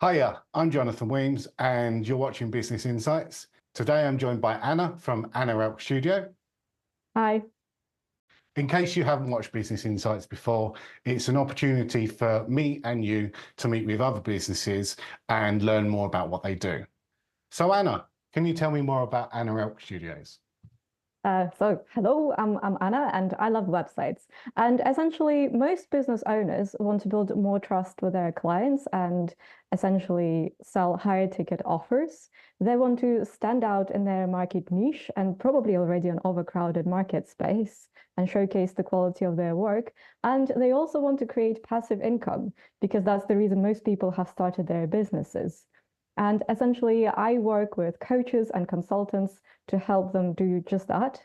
Hiya, I'm Jonathan Weems, and you're watching Business Insights. Today I'm joined by Anna from Ana Elk Studio. Hi. In case you haven't watched Business Insights before, it's an opportunity for me and you to meet with other businesses and learn more about what they do. So Anna, can you tell me more about Ana Elk Studios? Hello, I'm Anna, and I love websites. And essentially, most business owners want to build more trust with their clients and essentially sell higher ticket offers. They want to stand out in their market niche and probably already an overcrowded market space and showcase the quality of their work. And they also want to create passive income because that's the reason most people have started their businesses. And essentially, I work with coaches and consultants to help them do just that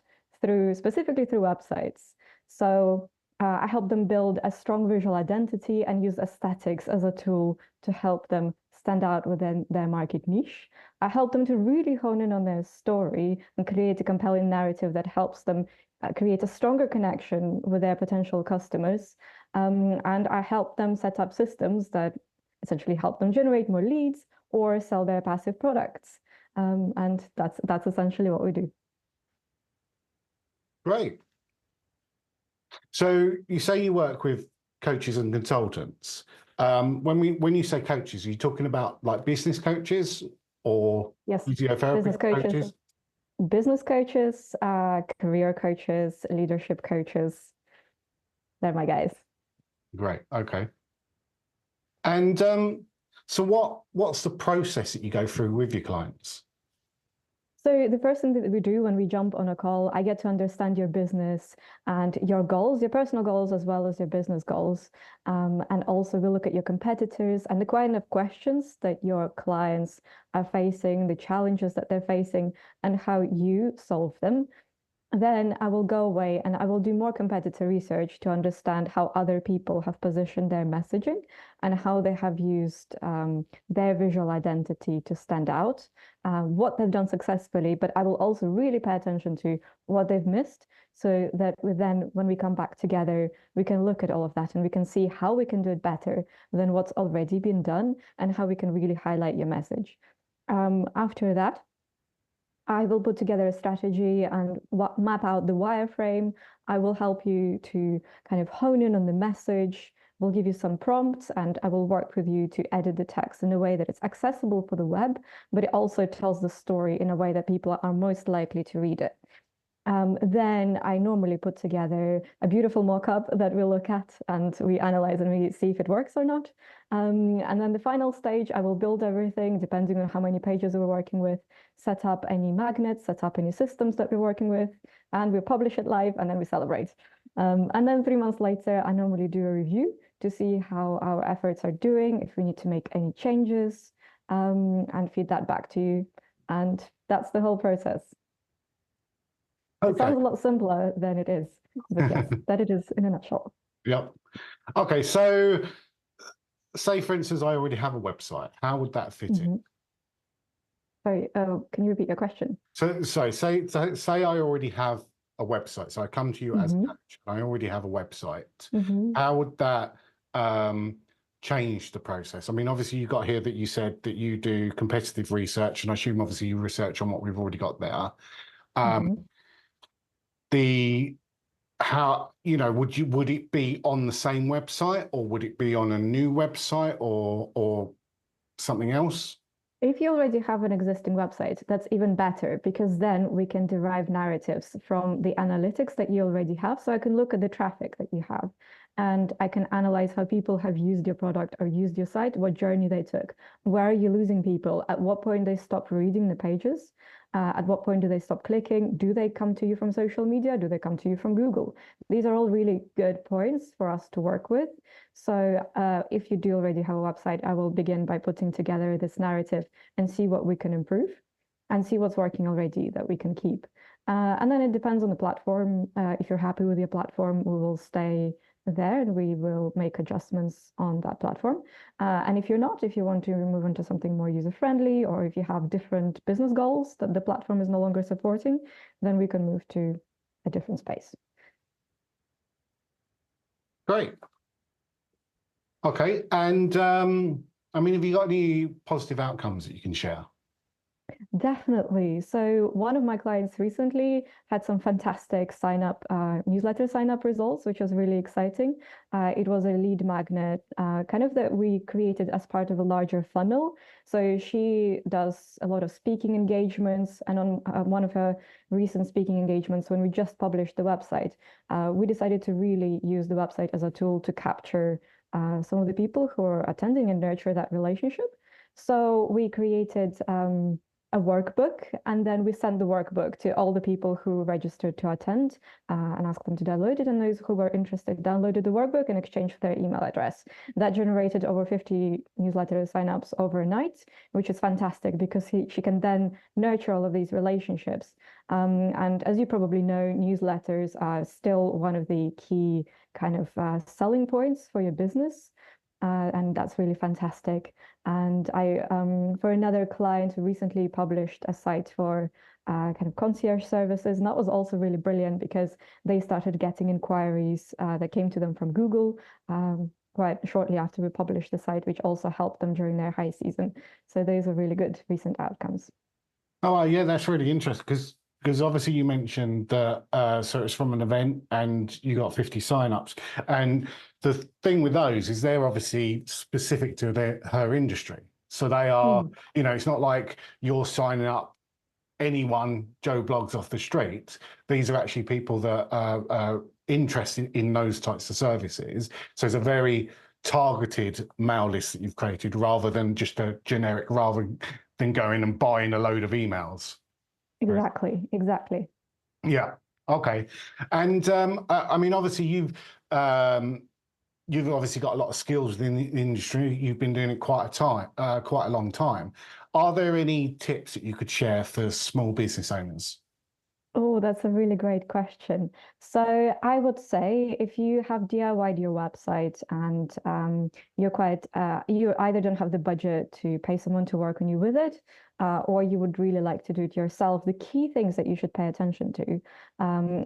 specifically through websites. So I help them build a strong visual identity and use aesthetics as a tool to help them stand out within their market niche. I help them to really hone in on their story and create a compelling narrative that helps them create a stronger connection with their potential customers. And I help them set up systems that essentially help them generate more leads or sell their passive products. And that's essentially what we do. Great. So you say you work with coaches and consultants. When you say coaches, are you talking about like business coaches or Yes, physiotherapy business coaches, business coaches, career coaches, leadership coaches. They're my guys. Great. Okay. And so what's the process that you go through with your clients? So the first thing that we do when we jump on a call, I get to understand your business and your goals, your personal goals, as well as your business goals. And also we look at your competitors and the kind of questions that your clients are facing, the challenges that they're facing, and how you solve them. Then I will go away and I will do more competitor research to understand how other people have positioned their messaging and how they have used their visual identity to stand out, what they've done successfully, but I will also really pay attention to what they've missed so that when we come back together, we can look at all of that and we can see how we can do it better than what's already been done and how we can really highlight your message. After that, I will put together a strategy and map out the wireframe. I will help you to kind of hone in on the message. We'll give you some prompts and I will work with you to edit the text in a way that it's accessible for the web, but it also tells the story in a way that people are most likely to read it. Then I normally put together a beautiful mock-up that we look at and we analyze and we see if it works or not. And then the final stage, I will build everything depending on how many pages we're working with, set up any magnets, set up any systems that we're working with, and we publish it live and then we celebrate. And then 3 months later, I normally do a review to see how our efforts are doing, if we need to make any changes, and feed that back to you. And that's the whole process. Okay. It sounds a lot simpler than it is, but yes, that it is in a nutshell. Yep. Okay, so say for instance, I already have a website. How would that fit in? Sorry, can you repeat your question? So say I already have a website. So I come to you as a coach. I already have a website. How would that change the process? I mean, obviously you got here that you said that you do competitive research, and I assume obviously you research on what we've already got there. Would it be on the same website or would it be on a new website or something else? If you already have an existing website, that's even better because then we can derive narratives from the analytics that you already have. So I can look at the traffic that you have and I can analyze how people have used your product or used your site, what journey they took, where are you losing people, at what point they stop reading the pages, at what point do they stop clicking, do they come to you from social media, do they come to you from Google? These are all really good points for us to work with. So if you do already have a website, I will begin by putting together this narrative and see what we can improve and see what's working already that we can keep. And then it depends on the platform. If you're happy with your platform, we will stay there and we will make adjustments on that platform. And if you're not, if you want to move into something more user-friendly, or if you have different business goals that the platform is no longer supporting, then we can move to a different space. Great. Okay, and I mean, have you got any positive outcomes that you can share? Definitely. So one of my clients recently had some fantastic newsletter sign up results, which was really exciting. It was a lead magnet, kind of that we created as part of a larger funnel. So she does a lot of speaking engagements, and on one of her recent speaking engagements, when we just published the website, we decided to really use the website as a tool to capture some of the people who are attending and nurture that relationship. So we created a workbook, and then we sent the workbook to all the people who registered to attend and asked them to download it. And those who were interested downloaded the workbook in exchange for their email address. That generated over 50 newsletter signups overnight, which is fantastic because she can then nurture all of these relationships. And as you probably know, newsletters are still one of the key kind of selling points for your business. And that's really fantastic. And for another client who recently published a site for kind of concierge services, and that was also really brilliant because they started getting inquiries that came to them from Google quite shortly after we published the site, which also helped them during their high season. So those are really good recent outcomes. Oh, yeah, that's really interesting because obviously you mentioned that so it's from an event and you got 50 signups. And the thing with those is they're obviously specific to her industry. So they are, it's not like you're signing up anyone, Joe Blogs off the street. These are actually people that are interested in those types of services. So it's a very targeted mail list that you've created rather than just a generic, rather than going and buying a load of emails. Exactly. Yeah. Okay. And I mean, obviously, you've obviously got a lot of skills within the industry. You've been doing it quite a long time. Are there any tips that you could share for small business owners? Oh, that's a really great question. So I would say if you have DIY'd your website and you either don't have the budget to pay someone to work on you with it, or you would really like to do it yourself, the key things that you should pay attention to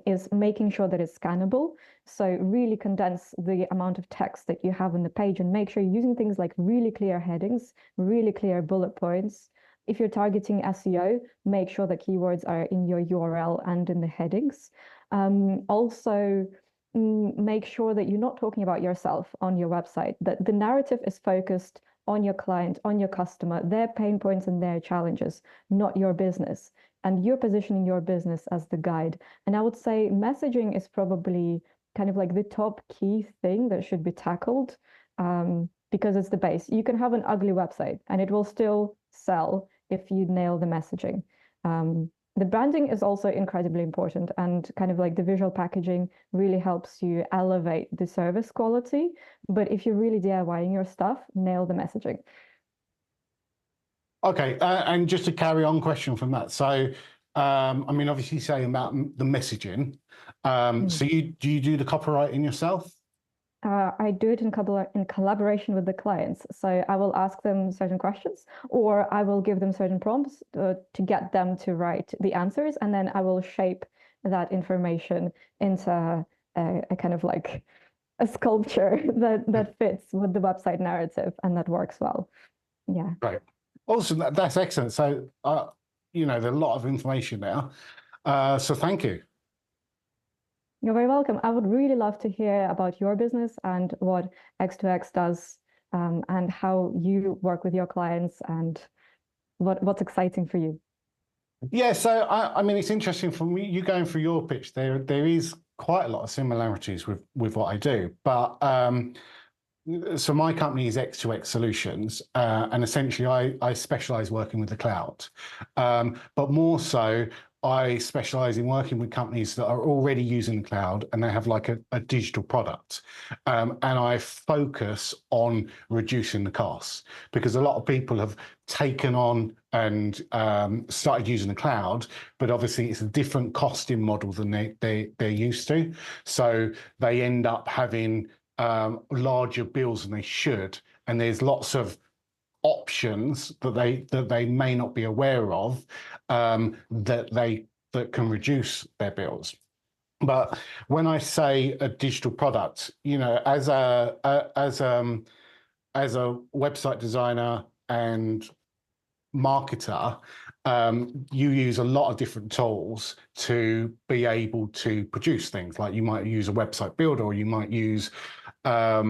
is making sure that it's scannable. So really condense the amount of text that you have on the page and make sure you're using things like really clear headings, really clear bullet points. If you're targeting SEO, make sure the keywords are in your URL and in the headings. Also, make sure that you're not talking about yourself on your website, that the narrative is focused on your client, on your customer, their pain points and their challenges, not your business. And you're positioning your business as the guide. And I would say messaging is probably kind of like the top key thing that should be tackled because it's the base. You can have an ugly website and it will still sell if you nail the messaging. The branding is also incredibly important, and kind of like the visual packaging really helps you elevate the service quality. But if you're really DIYing your stuff, nail the messaging. Okay, and just a carry on question from that. So, I mean, obviously saying about the messaging. So do you do the copywriting yourself? I do it in collaboration with the clients. So I will ask them certain questions, or I will give them certain prompts to get them to write the answers, and then I will shape that information into a kind of like a sculpture that fits with the website narrative and that works well. Yeah. Right. Awesome. That's excellent. So, there's a lot of information there. So thank you. You're very welcome. I would really love to hear about your business and what X2X does, and how you work with your clients and what's exciting for you. Yeah, so I mean, it's interesting from you going through your pitch. There is quite a lot of similarities with what I do, but so my company is X2X Solutions, and essentially I specialize working with the cloud, but more so I specialize in working with companies that are already using the cloud and they have like a digital product, and I focus on reducing the costs because a lot of people have taken on and started using the cloud, but obviously it's a different costing model than they're used to, so they end up having larger bills than they should, and there's lots of options that they may not be aware of that can reduce their bills. But when I say a digital product, as as a website designer and marketer, you use a lot of different tools to be able to produce things. Like you might use a website builder, or you might use a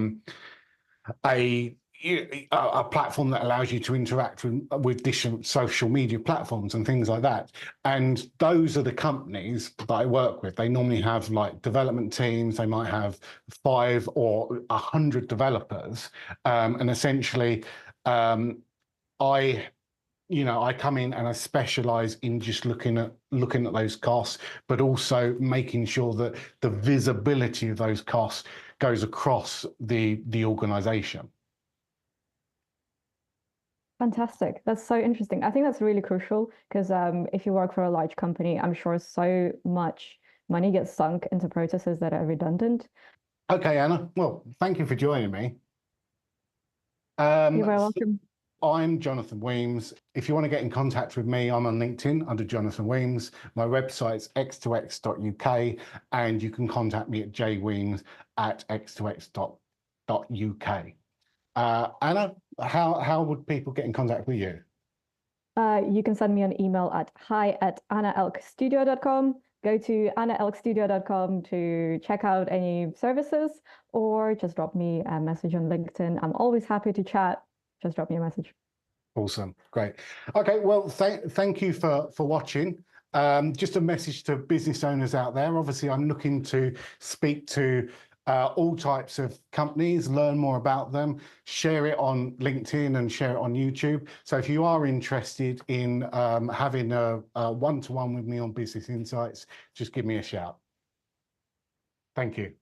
platform that allows you to interact with different social media platforms and things like that. And those are the companies that I work with. They normally have like development teams. They might have 5 or 100 developers, and essentially, I come in and I specialize in just looking at those costs, but also making sure that the visibility of those costs goes across the organization. Fantastic. That's so interesting. I think that's really crucial because if you work for a large company, I'm sure so much money gets sunk into processes that are redundant. Okay, Anna. Well, thank you for joining me. You're very welcome. I'm Jonathan Weems. If you want to get in contact with me, I'm on LinkedIn under Jonathan Weems. My website's x2x.uk, and you can contact me at jweems@x2x.uk. Anna, how would people get in contact with you? You can send me an email at hi@anaelkstudio.com. Go to anaelkstudio.com to check out any services, or just drop me a message on LinkedIn. I'm always happy to chat. Just drop me a message. Awesome, great. Okay, well, thank you for watching. Just a message to business owners out there. Obviously, I'm looking to speak to all types of companies, learn more about them, share it on LinkedIn and share it on YouTube. So if you are interested in having a one-to-one with me on Business Insights, just give me a shout. Thank you.